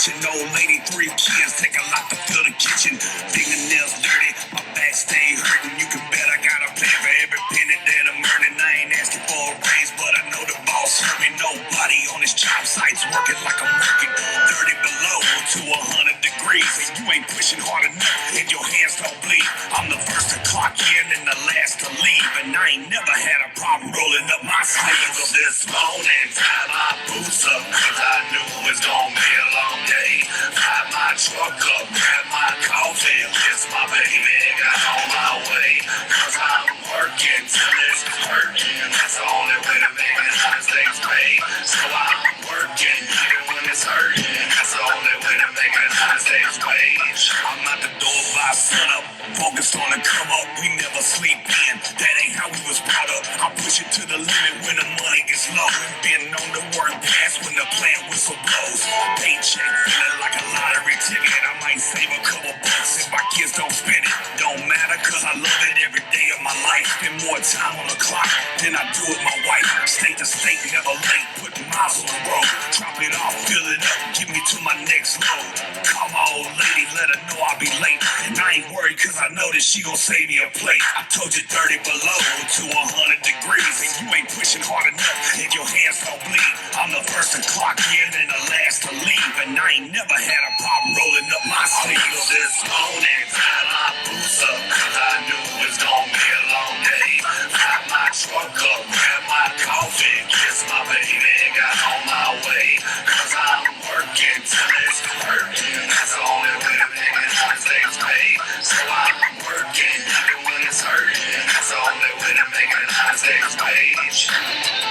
rich and old lady, 3 kids, take a lot to fill the kitchen. Fingernails dirty, my back stay hurting. You can bet I gotta pay for every penny that I'm earning. I ain't asking for a raise, but I know the boss heard me. Nobody on this job site's working like I'm working. 30 below to 100 degrees, and you ain't pushing hard enough, and your hands don't bleed. I'm the first to clock in and the last to leave, and I ain't never had a problem rolling up my sleeves. So this morning, tie my boots up, cause I knew it was gonna be a long day. Fire my truck up, grab my coffee, kiss my baby, got on my way. Cause I'm working till it's hurting, that's the only way to make it honest things pay. So I'm working even when it's hurting, that's the only way to make it honest things wage. I'm out the door by sunup, focused on the come up, we never sleep in. That ain't how we was brought up. I push it to the limit when the money gets low. Been on the work pass when the plant whistle blows. Paycheck feeling like a lottery ticket. I might save a couple bucks if my kids don't spend it. Don't matter cause I love it every day of my life. Spend more time on the clock than I do with my wife. State to state, never late. Put miles on the road. Drop it off, fill it up, get me to my next load. Come on, lady, let her know I'll be late. And I ain't worried cause I know that she gon' save me a plate. I told you 30 below to 100 degrees, and you ain't pushing hard enough, and your hands don't bleed. I'm the first to clock in and the last to leave, and I ain't never had a problem rolling up my sleeves. This morning, tie my boots up, cause I knew it was gonna be a long day. Fire my truck up, grab my coffee, kiss my baby, got on my way. Cause I'm working till it's hurting, that's the only way to make it honest things pay. So I'm working even when it's hurting, that's the only way to make it honest things wage.